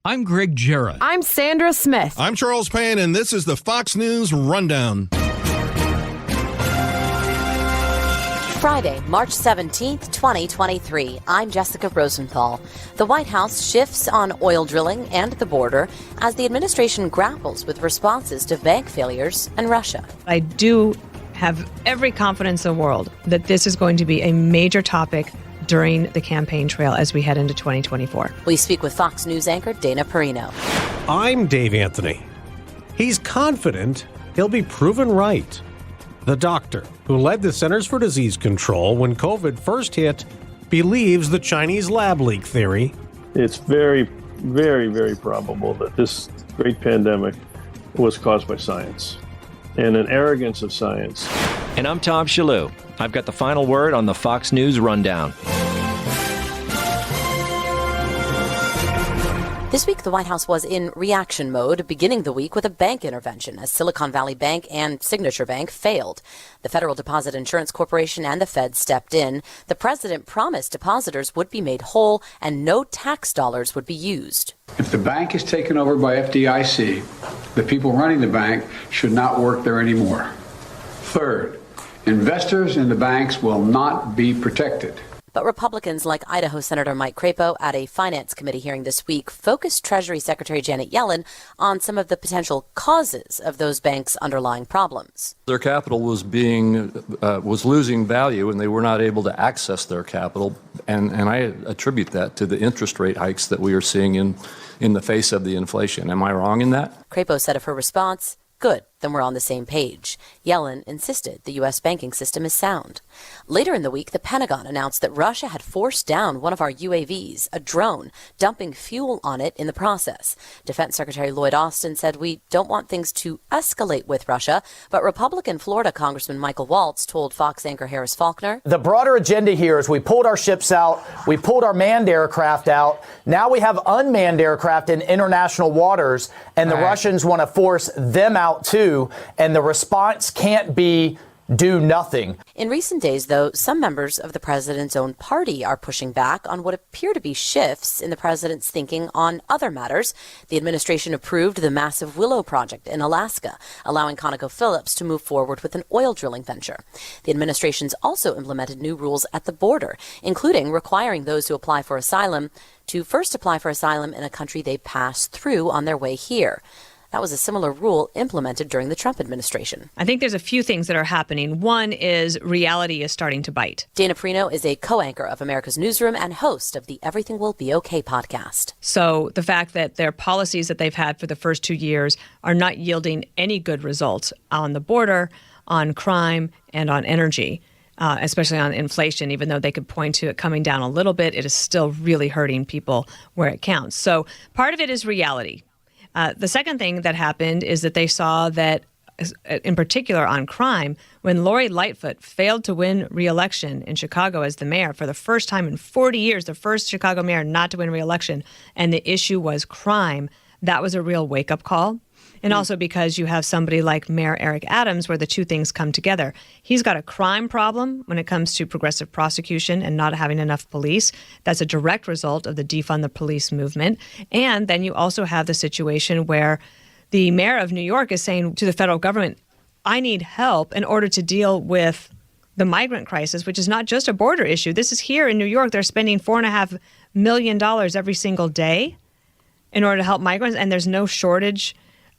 I'm Greg Jarrett. I'm Sandra Smith. I'm Charles Payne, and this is the Fox News Rundown. Friday, March 17th, 2023. I'm Jessica Rosenthal. The White House shifts on oil drilling and the border as the administration grapples with responses to bank failures and Russia. I do have every confidence in the world that this is going to be a major topic during the campaign trail as we head into 2024. We speak with Fox News anchor Dana Perino. I'm Dave Anthony. He's confident he'll be proven right. The doctor who led the Centers for Disease Control when COVID first hit believes the Chinese lab leak theory. It's very, very, very probable that this great pandemic was caused by science and an arrogance of science. And I'm Tom Shalhoub. I've got the final word on the Fox News Rundown. This week, the White House was in reaction mode, beginning the week with a bank intervention as Silicon Valley Bank and Signature Bank failed. The Federal Deposit Insurance Corporation and the Fed stepped in. The president promised depositors would be made whole and no tax dollars would be used. If the bank is taken over by FDIC, the people running the bank should not work there anymore. Third, investors in the banks will not be protected. But Republicans like Idaho Senator Mike Crapo at a Finance Committee hearing this week focused Treasury Secretary Janet Yellen on some of the potential causes of those banks' underlying problems. Their capital was losing value, and they were not able to access their capital. And I attribute that to the interest rate hikes that we are seeing in the face of the inflation. Am I wrong in that? Crapo said of her response, "Good, then we're on the same page." Yellen insisted the U.S. banking system is sound. Later in the week, the Pentagon announced that Russia had forced down one of our UAVs, a drone, dumping fuel on it in the process. Defense Secretary Lloyd Austin said, "We don't want things to escalate with Russia," but Republican Florida Congressman Michael Waltz told Fox anchor Harris Faulkner, "The broader agenda here is we pulled our ships out, we pulled our manned aircraft out, now we have unmanned aircraft in international waters, and the Russians want to force them out too, and the response can't be do nothing." In recent days, though, some members of the president's own party are pushing back on what appear to be shifts in the president's thinking on other matters. The administration approved the massive Willow project in Alaska, allowing ConocoPhillips to move forward with an oil drilling venture. The administration's also implemented new rules at the border, including requiring those who apply for asylum to first apply for asylum in a country they pass through on their way here. That was a similar rule implemented during the Trump administration. I think there's a few things that are happening. One is reality is starting to bite. Dana Perino is a co-anchor of America's Newsroom and host of the Everything Will Be Okay podcast. So the fact that their policies that they've had for the first 2 years are not yielding any good results on the border, on crime, and on energy. Especially on inflation, even though they could point to it coming down a little bit, it is still really hurting people where it counts. So part of it is reality. The second thing that happened is that they saw that, in particular on crime, when Lori Lightfoot failed to win re-election in Chicago as the mayor for the first time in 40 years, the first Chicago mayor not to win re-election, and the issue was crime, that was a real wake-up call. And also because you have somebody like Mayor Eric Adams where the two things come together. He's got a crime problem when it comes to progressive prosecution and not having enough police. That's a direct result of the defund the police movement. And then you also have the situation where the mayor of New York is saying to the federal government, I need help in order to deal with the migrant crisis, which is not just a border issue. This is here in New York. They're spending $4.5 million every single day in order to help migrants, and there's no shortage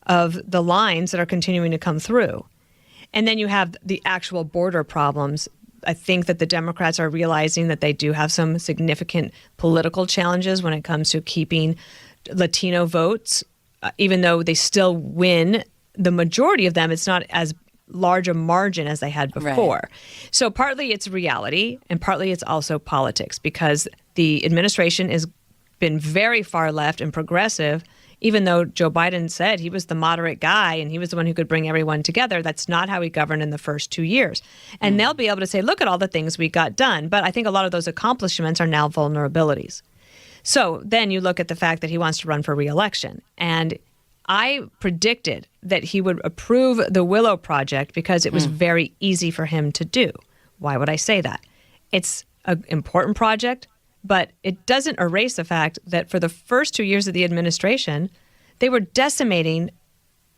of the lines that are continuing to come through. And then you have the actual border problems. I think that the Democrats are realizing that they do have some significant political challenges when it comes to keeping Latino votes. Even though they still win the majority of them, it's not as large a margin as they had before. Right. So partly it's reality and partly it's also politics because the administration has been very far left and progressive. Even though Joe Biden said he was the moderate guy and he was the one who could bring everyone together, that's not how he governed in the first 2 years. And they'll be able to say, look at all the things we got done. But I think a lot of those accomplishments are now vulnerabilities. So then you look at the fact that he wants to run for re-election. And I predicted that he would approve the Willow project because it was very easy for him to do. Why would I say that? It's an important project. But it doesn't erase the fact that for the first 2 years of the administration, they were decimating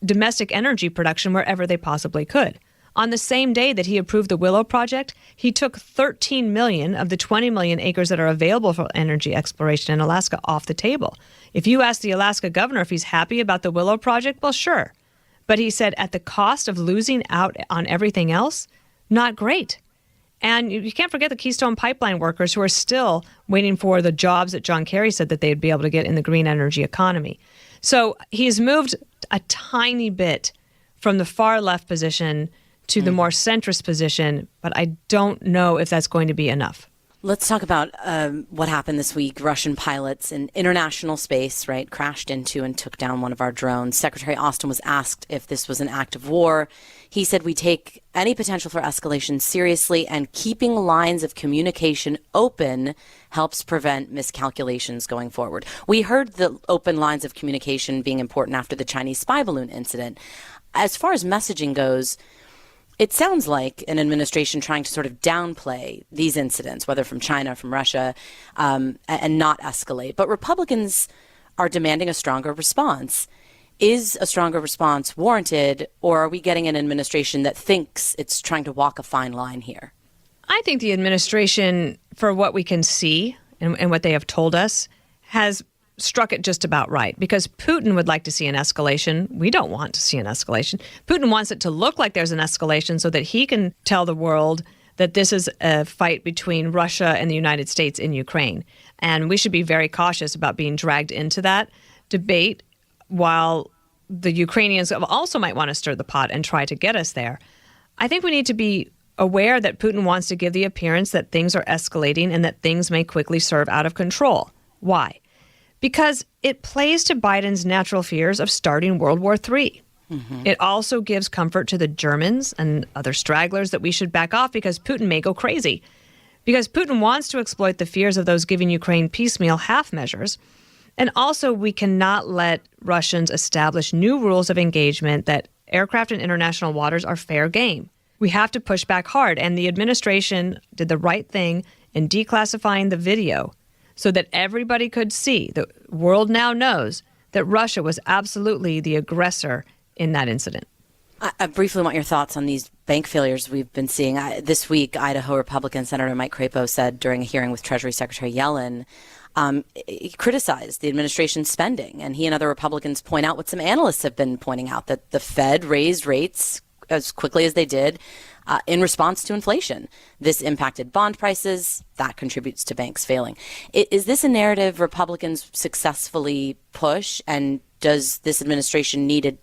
domestic energy production wherever they possibly could. On the same day that he approved the Willow Project, he took 13 million of the 20 million acres that are available for energy exploration in Alaska off the table. If you ask the Alaska governor if he's happy about the Willow Project, well, sure. But he said at the cost of losing out on everything else, not great. And you can't forget the Keystone Pipeline workers who are still waiting for the jobs that John Kerry said that they'd be able to get in the green energy economy. So he's moved a tiny bit from the far left position to the more centrist position, but I don't know if that's going to be enough. Let's talk about what happened this week. Russian pilots in international space, right, crashed into and took down one of our drones. Secretary Austin was asked if this was an act of war. He said we take any potential for escalation seriously, and keeping lines of communication open helps prevent miscalculations going forward. We heard the open lines of communication being important after the Chinese spy balloon incident. As far as messaging goes, it sounds like an administration trying to sort of downplay these incidents, whether from China, from Russia, and not escalate. But Republicans are demanding a stronger response. Is a stronger response warranted, or are we getting an administration that thinks it's trying to walk a fine line here? I think the administration, for what we can see and what they have told us, has struck it just about right, because Putin would like to see an escalation. We don't want to see an escalation. Putin wants it to look like there's an escalation so that he can tell the world that this is a fight between Russia and the United States in Ukraine. And we should be very cautious about being dragged into that debate, while the Ukrainians also might want to stir the pot and try to get us there. I think we need to be aware that Putin wants to give the appearance that things are escalating and that things may quickly serve out of control. Why? Because it plays to Biden's natural fears of starting World War III. Mm-hmm. It also gives comfort to the Germans and other stragglers that we should back off because Putin may go crazy. Because Putin wants to exploit the fears of those giving Ukraine piecemeal half measures. And also, we cannot let Russians establish new rules of engagement that aircraft in international waters are fair game. We have to push back hard. And the administration did the right thing in declassifying the video so that everybody could see. The world now knows that Russia was absolutely the aggressor in that incident. I briefly want your thoughts on these bank failures we've been seeing. This week, Idaho Republican Senator Mike Crapo said during a hearing with Treasury Secretary Yellen, he criticized the administration's spending. And he and other Republicans point out what some analysts have been pointing out, that the Fed raised rates as quickly as they did in response to inflation. This impacted bond prices. That contributes to banks failing. Is this a narrative Republicans successfully push? And does this administration need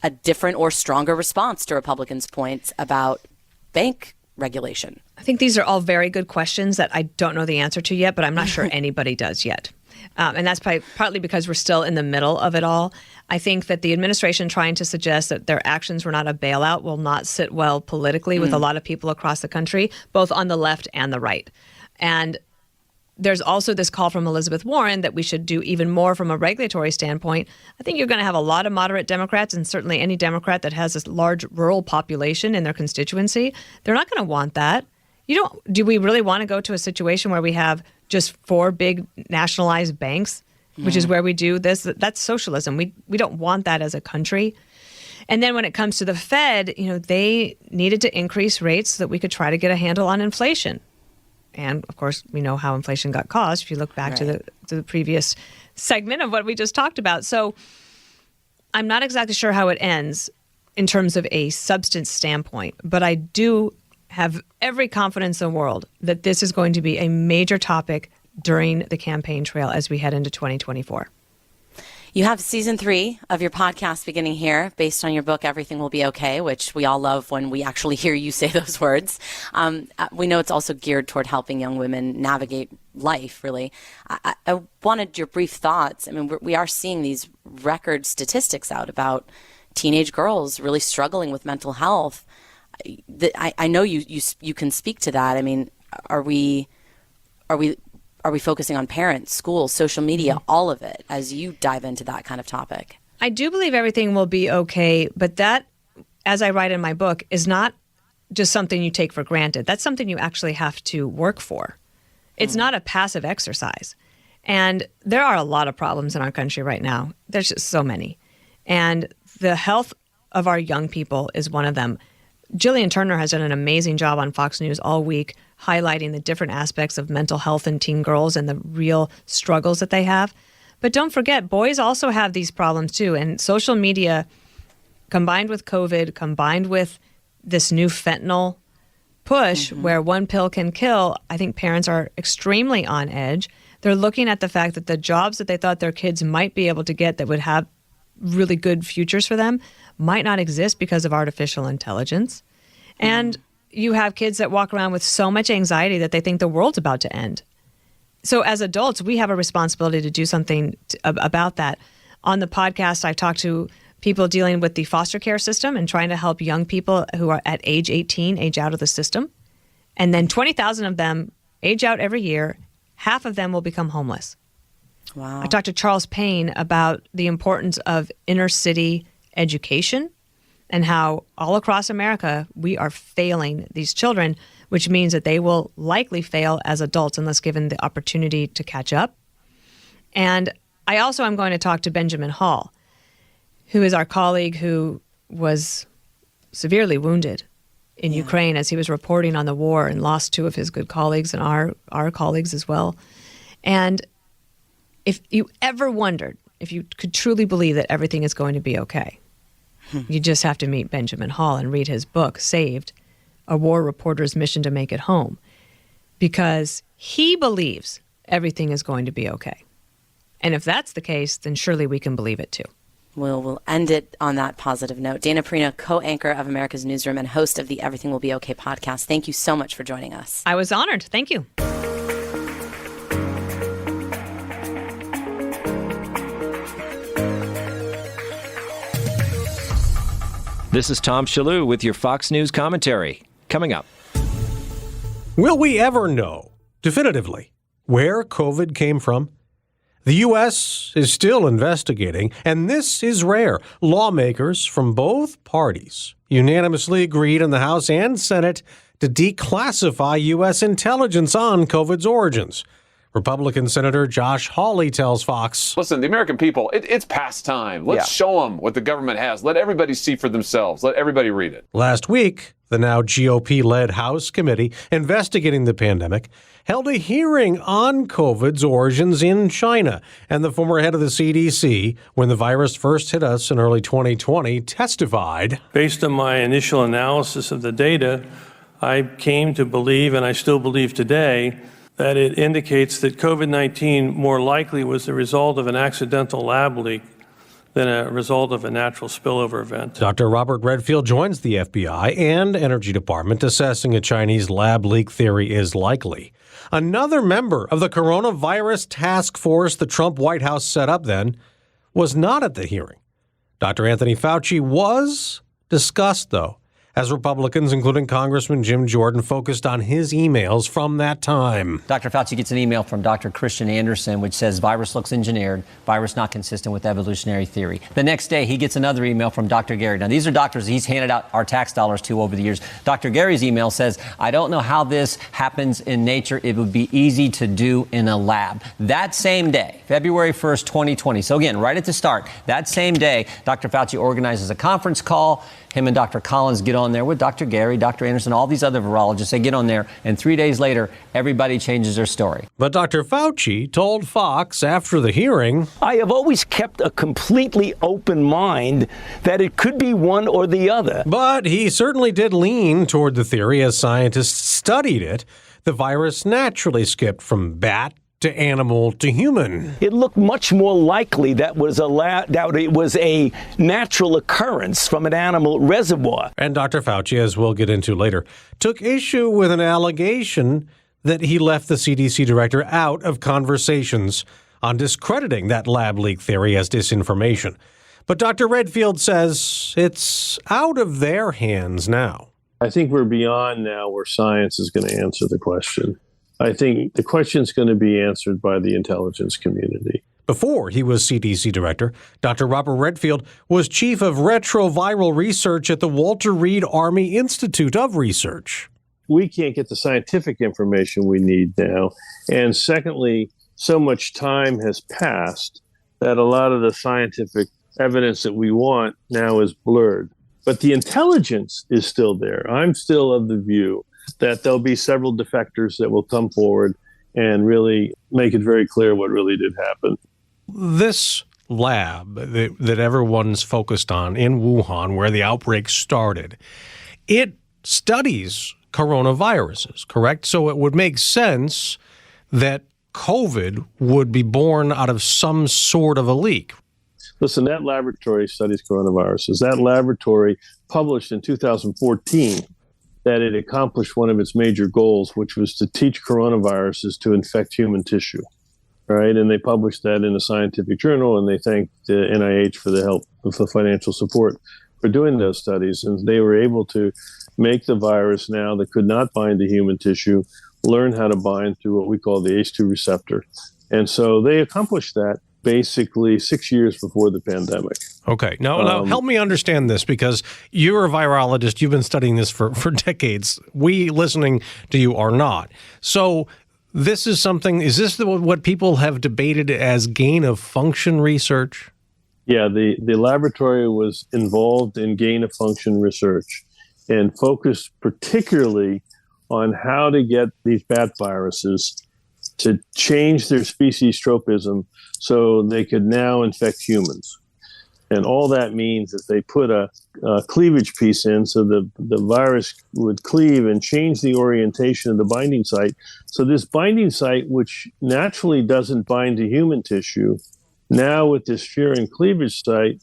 a different or stronger response to Republicans' points about bank regulation? I think these are all very good questions that I don't know the answer to yet, but I'm not sure anybody does yet. And that's partly because we're still in the middle of it all. I think that the administration trying to suggest that their actions were not a bailout will not sit well politically with a lot of people across the country, both on the left and the right. And there's also this call from Elizabeth Warren that we should do even more from a regulatory standpoint. I think you're going to have a lot of moderate Democrats, and certainly any Democrat that has a large rural population in their constituency. They're not going to want that. Do we really want to go to a situation where we have just 4 big nationalized banks, which is where we do this? That's socialism. We don't want that as a country. And then when it comes to the Fed, they needed to increase rates so that we could try to get a handle on inflation. And of course, we know how inflation got caused if you look back to the previous segment of what we just talked about. So I'm not exactly sure how it ends in terms of a substance standpoint, but I do have every confidence in the world that this is going to be a major topic during the campaign trail as we head into 2024. You have season 3 of your podcast beginning here based on your book, Everything Will Be Okay, which we all love when we actually hear you say those words. We know it's also geared toward helping young women navigate life, really. I wanted your brief thoughts. I mean, we are seeing these record statistics out about teenage girls really struggling with mental health. I know you can speak to that. I mean, are we focusing on parents, schools, social media, all of it, as you dive into that kind of topic? I do believe everything will be okay, but that, as I write in my book, is not just something you take for granted. That's something you actually have to work for. It's not a passive exercise. And there are a lot of problems in our country right now. There's just so many. And the health of our young people is one of them. Jillian Turner has done an amazing job on Fox News all week, highlighting the different aspects of mental health in teen girls and the real struggles that they have. But don't forget, boys also have these problems too. And social media, combined with COVID, combined with this new fentanyl push where one pill can kill, I think parents are extremely on edge. They're looking at the fact that the jobs that they thought their kids might be able to get that would have really good futures for them might not exist because of artificial intelligence. And you have kids that walk around with so much anxiety that they think the world's about to end. So as adults, we have a responsibility to do something about that. On the podcast, I've talked to people dealing with the foster care system and trying to help young people who are at age 18 age out of the system. And then 20,000 of them age out every year. Half of them will become homeless. Wow. I talked to Charles Payne about the importance of inner city education and how all across America we are failing these children, which means that they will likely fail as adults unless given the opportunity to catch up. And I also am going to talk to Benjamin Hall, who is our colleague who was severely wounded in Ukraine as he was reporting on the war and lost two of his good colleagues and our colleagues as well. And if you ever wondered if you could truly believe that everything is going to be okay, you just have to meet Benjamin Hall and read his book, Saved, A War Reporter's Mission to Make It Home, because he believes everything is going to be okay. And if that's the case, then surely we can believe it too. We'll end it on that positive note. Dana Perino, co-anchor of America's Newsroom and host of the Everything Will Be Okay podcast. Thank you so much for joining us. I was honored. Thank you. This is Tom Shalhoub with your Fox News commentary. Coming up. Will we ever know definitively where COVID came from? The U.S. is still investigating, and this is rare. Lawmakers from both parties unanimously agreed in the House and Senate to declassify U.S. intelligence on COVID's origins. Republican Senator Josh Hawley tells Fox, listen, the American people, it's past time. Let's show them what the government has. Let everybody see for themselves. Let everybody read it. Last week, the now GOP-led House Committee investigating the pandemic held a hearing on COVID's origins in China. And the former head of the CDC, when the virus first hit us in early 2020, testified. Based on my initial analysis of the data, I came to believe, and I still believe today, that it indicates that COVID-19 more likely was the result of an accidental lab leak than a result of a natural spillover event. Dr. Robert Redfield joins the FBI and Energy Department, assessing a Chinese lab leak theory is likely. Another member of the coronavirus task force the Trump White House set up then was not at the hearing. Dr. Anthony Fauci was discussed, though, as Republicans, including Congressman Jim Jordan, focused on his emails from that time. Dr. Fauci gets an email from Dr. Christian Anderson, which says virus looks engineered, virus not consistent with evolutionary theory. The next day, he gets another email from Dr. Gary. Now, these are doctors he's handed out our tax dollars to over the years. Dr. Gary's email says, I don't know how this happens in nature. It would be easy to do in a lab. That same day, February 1st, 2020. So again, right at the start, that same day, Dr. Fauci organizes a conference call. Him and Dr. Collins get on there with Dr. Gary, Dr. Anderson, all these other virologists. They get on there, and 3 days later, everybody changes their story. But Dr. Fauci told Fox after the hearing, I have always kept a completely open mind that it could be one or the other. But he certainly did lean toward the theory as scientists studied it. The virus naturally skipped from bat to animal to human. It looked much more likely that it was a natural occurrence from an animal reservoir. And Dr. Fauci, as we'll get into later, took issue with an allegation that he left the CDC director out of conversations on discrediting that lab leak theory as disinformation. But Dr. Redfield says it's out of their hands now. I think we're beyond now where science is going to answer the question. I think the question is going to be answered by the intelligence community. Before he was CDC director, Dr. Robert Redfield was chief of retroviral research at the Walter Reed Army Institute of Research. we can't get the scientific information we need now. And secondly, so much time has passed that a lot of the scientific evidence that we want now is blurred. But the intelligence is still there. I'm still of the view that there'll be several defectors that will come forward and really make it very clear what really did happen. This lab that everyone's focused on in Wuhan, where the outbreak started, it studies coronaviruses, correct? So it would make sense that COVID would be born out of some sort of a leak. Listen, that laboratory studies coronaviruses. That laboratory published in 2014 that it accomplished one of its major goals, which was to teach coronaviruses to infect human tissue, right? And they published that in a scientific journal, and they thanked the NIH for the help of the financial support for doing those studies. And they were able to make the virus now that could not bind to human tissue learn how to bind through what we call the ACE2 receptor. And so they accomplished that basically 6 years before the pandemic. Okay. Now help me understand this, because you're a virologist. You've been studying this for decades. We listening to you are not. So this is something, is this what people have debated as gain of function research? Yeah, the laboratory was involved in gain of function research and focused particularly on how to get these bat viruses to change their species tropism so they could now infect humans. And all that means is they put a cleavage piece in so the virus would cleave and change the orientation of the binding site. So this binding site, which naturally doesn't bind to human tissue, now with this furin cleavage site,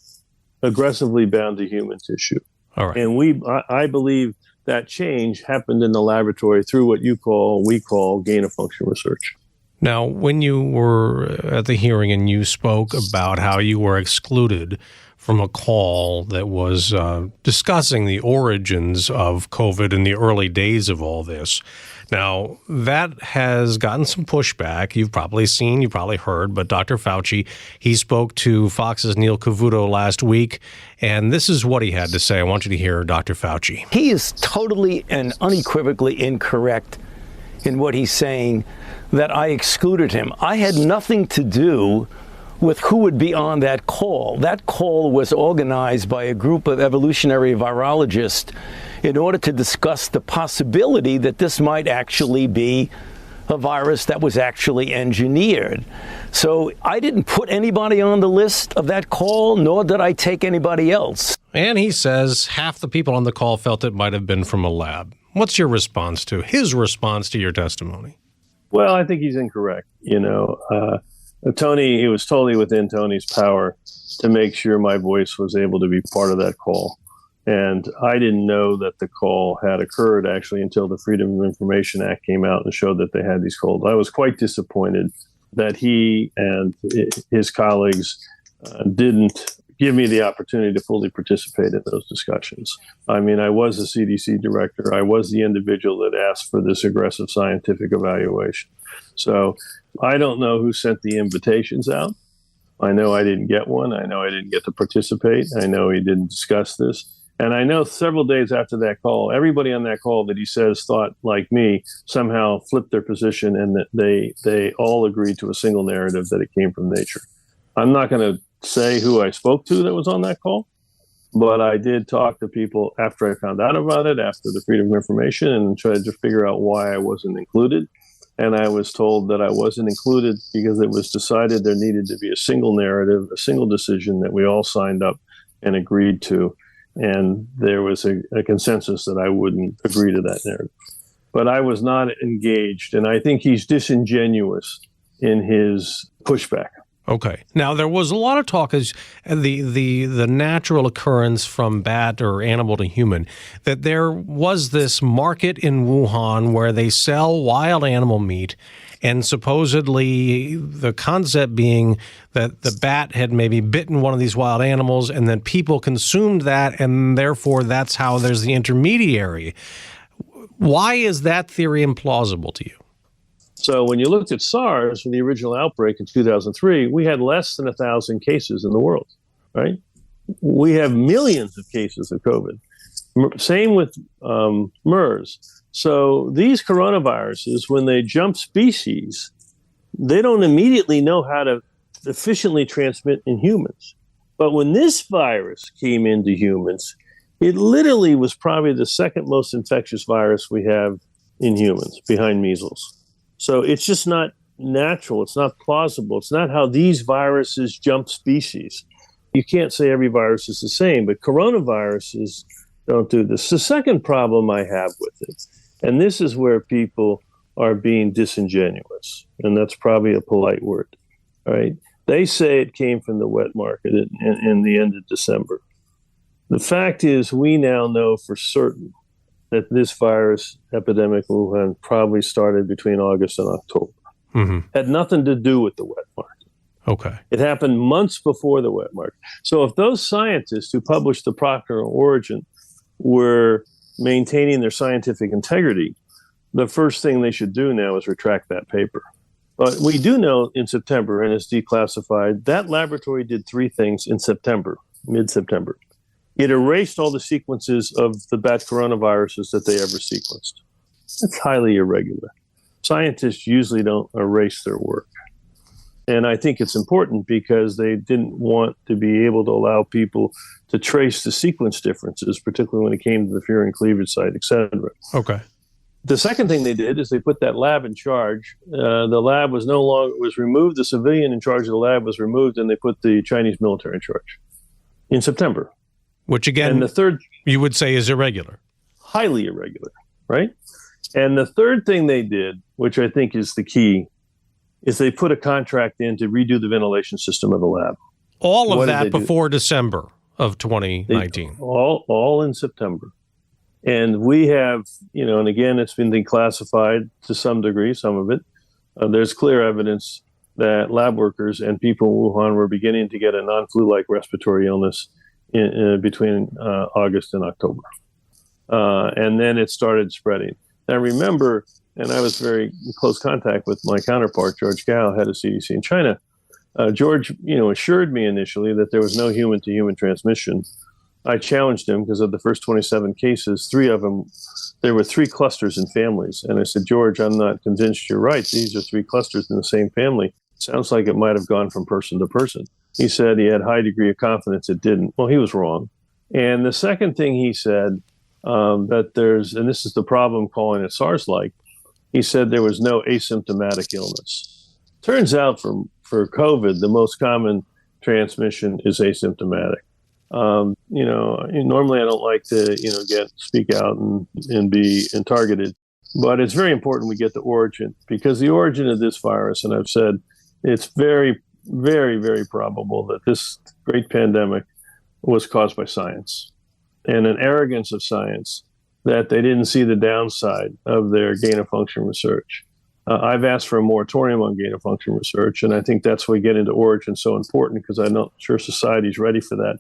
aggressively bound to human tissue. All right. And I believe that change happened in the laboratory through what we call gain of function research. Now, when you were at the hearing and you spoke about how you were excluded from a call that was discussing the origins of COVID in the early days of all this, now that has gotten some pushback. You've probably seen, you've probably heard, but Dr. Fauci, he spoke to Fox's Neil Cavuto last week, and this is what he had to say. I want you to hear Dr. Fauci. He is totally and unequivocally incorrect in what he's saying that I excluded him. I had nothing to do with who would be on that call. That call was organized by a group of evolutionary virologists in order to discuss the possibility that this might actually be a virus that was actually engineered. So I didn't put anybody on the list of that call, nor did I take anybody else. And he says half the people on the call felt it might have been from a lab. What's your response to his response to your testimony? Well, I think he's incorrect. Tony, it was totally within Tony's power to make sure my voice was able to be part of that call. And I didn't know that the call had occurred actually until the Freedom of Information Act came out and showed that they had these calls. I was quite disappointed that he and his colleagues didn't give me the opportunity to fully participate in those discussions. I mean, I was the CDC director. I was the individual that asked for this aggressive scientific evaluation. So I don't know who sent the invitations out. I know I didn't get one. I know I didn't get to participate. I know he didn't discuss this. And I know several days after that call, everybody on that call that he says thought like me somehow flipped their position and that they all agreed to a single narrative that it came from nature. I'm not going to say who I spoke to that was on that call, but I did talk to people after I found out about it, after the Freedom of Information, and tried to figure out why I wasn't included. And I was told that I wasn't included because it was decided there needed to be a single narrative, a single decision that we all signed up and agreed to. And there was a consensus that I wouldn't agree to that narrative. But I was not engaged, and I think he's disingenuous in his pushback. Okay. Now, there was a lot of talk as the natural occurrence from bat or animal to human, that there was this market in Wuhan where they sell wild animal meat, and supposedly the concept being that the bat had maybe bitten one of these wild animals and then people consumed that, and therefore that's how there's the intermediary. Why is that theory implausible to you? So when you looked at SARS, from the original outbreak in 2003, we had less than 1,000 cases in the world, right? We have millions of cases of COVID. Same with MERS. So these coronaviruses, when they jump species, they don't immediately know how to efficiently transmit in humans. But when this virus came into humans, it literally was probably the second most infectious virus we have in humans, behind measles. So it's just not natural. It's not plausible. It's not how these viruses jump species. You can't say every virus is the same, but coronaviruses don't do this. The second problem I have with it, and this is where people are being disingenuous, and that's probably a polite word, right? They say it came from the wet market in the end of December. The fact is, we now know for certain that this virus epidemic in Wuhan probably started between August and October. Had nothing to do with the wet market. Okay. It happened months before the wet market. So if those scientists who published the Proctor and Origin were maintaining their scientific integrity, the first thing they should do now is retract that paper. But we do know in September, and it's declassified, that laboratory did three things in September, mid-September. It erased all the sequences of the bat coronaviruses that they ever sequenced. That's highly irregular. Scientists usually don't erase their work. And I think it's important because they didn't want to be able to allow people to trace the sequence differences, particularly when it came to the furin cleavage site, et cetera. Okay. The second thing they did is they put that lab in charge. The lab was no longer, was removed. The civilian in charge of the lab was removed, and they put the Chinese military in charge in September. Which again, and the third, you would say is irregular. Highly irregular, right? And the third thing they did, which I think is the key, is they put a contract in to redo the ventilation system of the lab. All of that before December of 2019. All in September. And we have, and again, it's been declassified to some degree, some of it. There's clear evidence that lab workers and people in Wuhan were beginning to get a non-flu-like respiratory illness between August and October. And then it started spreading. Now remember, and I was very in close contact with my counterpart, George Gao, head of CDC in China. George, assured me initially that there was no human-to-human transmission. I challenged him because of the first 27 cases, 3 of them, there were 3 clusters in families. And I said, George, I'm not convinced you're right. These are 3 clusters in the same family. Sounds like it might have gone from person to person. He said he had a high degree of confidence it didn't. Well, he was wrong. And the second thing he said, that there's, and this is the problem calling it SARS-like, he said there was no asymptomatic illness. Turns out for COVID, the most common transmission is asymptomatic. Normally I don't like to, speak out and be targeted, but it's very important we get the origin, because the origin of this virus, and I've said, it's very, very, very probable that this great pandemic was caused by science and an arrogance of science that they didn't see the downside of their gain-of-function research. I've asked for a moratorium on gain-of-function research, and I think that's why we get into origin so important, because I'm not sure society's ready for that.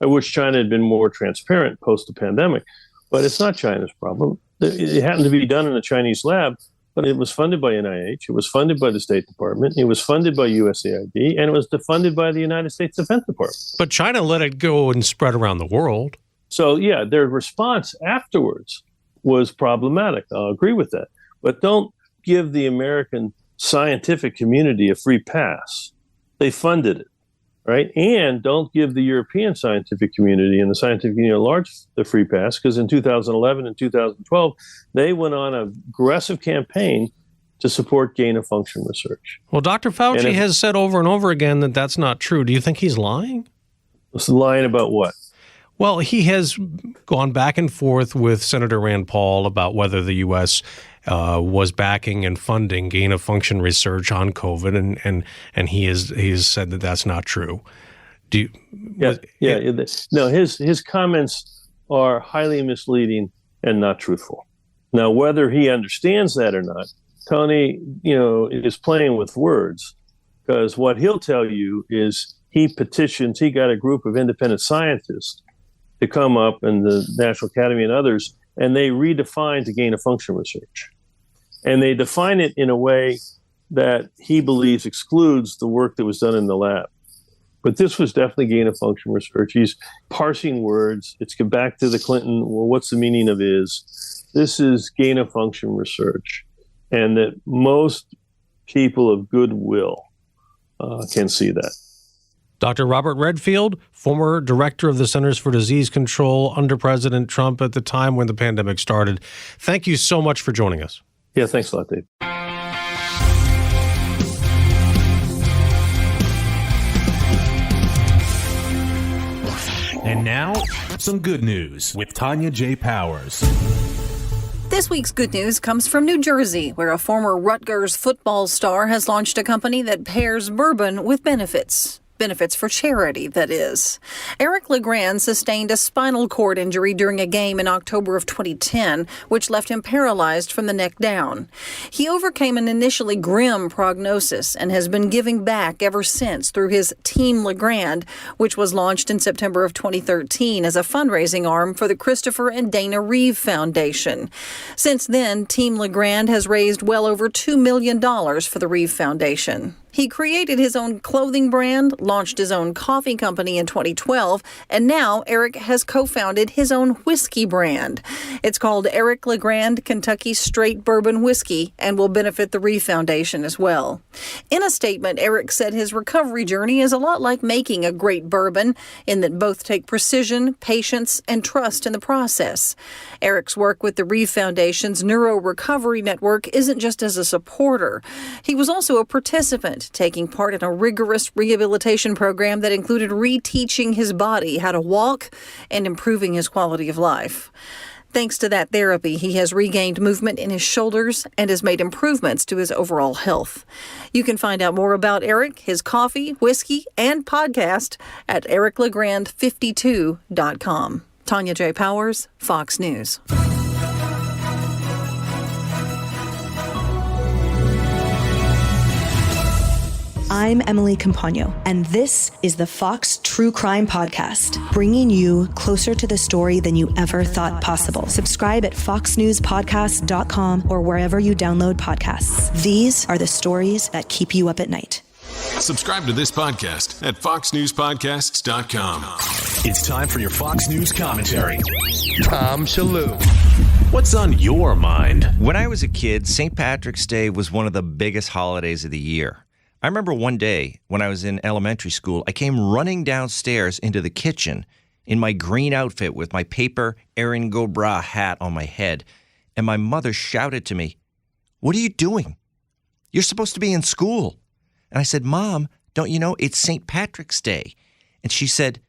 I wish China had been more transparent post the pandemic, but it's not China's problem. It happened to be done in a Chinese lab, but it was funded by NIH, it was funded by the State Department, it was funded by USAID, and it was funded by the United States Defense Department. But China let it go and spread around the world. So, yeah, their response afterwards was problematic. I'll agree with that. But don't give the American scientific community a free pass. They funded it, right? And don't give the European scientific community and the scientific community at large the free pass, because in 2011 and 2012, they went on an aggressive campaign to support gain-of-function research. Well, Dr. Fauci has said over and over again that that's not true. Do you think he's lying? Lying about what? Well, he has gone back and forth with Senator Rand Paul about whether the U.S. Was backing and funding gain-of-function research on COVID, and he has said that that's not true. Do you? No, his comments are highly misleading and not truthful. Now, whether he understands that or not, Tony, is playing with words, because what he'll tell you is he got a group of independent scientists to come up, and the National Academy and others, and they redefined the gain-of-function research. And they define it in a way that he believes excludes the work that was done in the lab. But this was definitely gain-of-function research. He's parsing words. It's back to the Clinton, well, what's the meaning of is? this is gain-of-function research, and that most people of goodwill can see that. Dr. Robert Redfield, former director of the Centers for Disease Control under President Trump at the time when the pandemic started. Thank you so much for joining us. Yeah, thanks a lot, Dave. And now, some good news with Tanya J. Powers. This week's good news comes from New Jersey, where a former Rutgers football star has launched a company that pairs bourbon with benefits. Benefits for charity, that is. Eric LeGrand sustained a spinal cord injury during a game in October of 2010, which left him paralyzed from the neck down. He overcame an initially grim prognosis and has been giving back ever since through his Team LeGrand, which was launched in September of 2013 as a fundraising arm for the Christopher and Dana Reeve Foundation. Since then, Team LeGrand has raised well over $2 million for the Reeve Foundation. He created his own clothing brand, launched his own coffee company in 2012, and now Eric has co-founded his own whiskey brand. It's called Eric LeGrand Kentucky Straight Bourbon Whiskey and will benefit the Reeve Foundation as well. In a statement, Eric said his recovery journey is a lot like making a great bourbon, in that both take precision, patience, and trust in the process. Eric's work with the Reeve Foundation's Neuro Recovery Network isn't just as a supporter. He was also a participant, taking part in a rigorous rehabilitation program that included reteaching his body how to walk and improving his quality of life. Thanks to that therapy, he has regained movement in his shoulders and has made improvements to his overall health. You can find out more about Eric, his coffee, whiskey, and podcast at ericlegrand52.com. Tanya J. Powers, Fox News. I'm Emily Campagno, and this is the Fox True Crime Podcast, bringing you closer to the story than you ever thought possible. Subscribe at foxnewspodcast.com or wherever you download podcasts. These are the stories that keep you up at night. Subscribe to this podcast at foxnewspodcasts.com. It's time for your Fox News commentary. Tom Shalhoub. What's on your mind? When I was a kid, St. Patrick's Day was one of the biggest holidays of the year. I remember one day when I was in elementary school, I came running downstairs into the kitchen in my green outfit with my paper Erin go Bragh hat on my head, and my mother shouted to me, "What are you doing? You're supposed to be in school." And I said, "Mom, don't you know it's St. Patrick's Day?" And she said,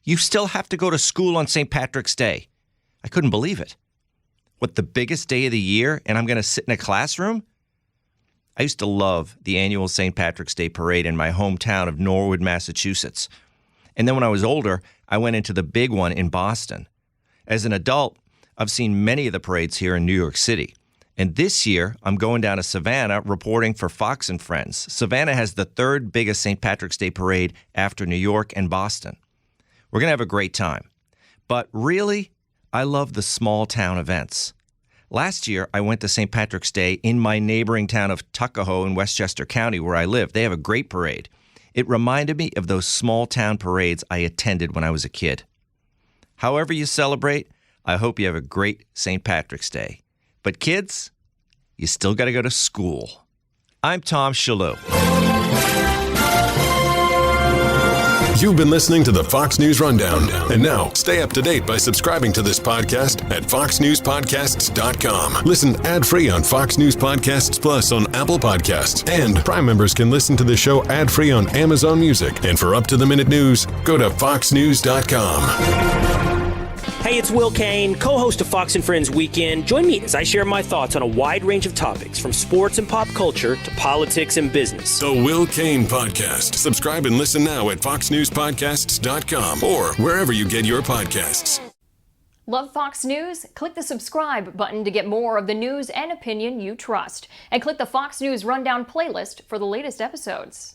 "You still have to go to school on St. Patrick's Day." I couldn't believe it. What, the biggest day of the year, and I'm going to sit in a classroom? I used to love the annual St. Patrick's Day parade in my hometown of Norwood, Massachusetts. And then when I was older, I went into the big one in Boston. As an adult, I've seen many of the parades here in New York City. And this year, I'm going down to Savannah reporting for Fox and Friends. Savannah has the third biggest St. Patrick's Day parade after New York and Boston. We're going to have a great time. But really, I love the small town events. Last year, I went to St. Patrick's Day in my neighboring town of Tuckahoe in Westchester County, where I live. They have a great parade. It reminded me of those small town parades I attended when I was a kid. However you celebrate, I hope you have a great St. Patrick's Day. But kids, you still got to go to school. I'm Tom Shalhoub. You've been listening to the Fox News Rundown. And now, stay up to date by subscribing to this podcast at foxnewspodcasts.com. Listen ad-free on Fox News Podcasts Plus on Apple Podcasts. And Prime members can listen to the show ad-free on Amazon Music. And for up-to-the-minute news, go to foxnews.com. Hey, it's Will Kane, co-host of Fox and Friends Weekend. Join me as I share my thoughts on a wide range of topics, from sports and pop culture to politics and business. The Will Kane Podcast. Subscribe and listen now at foxnewspodcasts.com or wherever you get your podcasts. Love Fox News? Click the subscribe button to get more of the news and opinion you trust. And click the Fox News Rundown playlist for the latest episodes.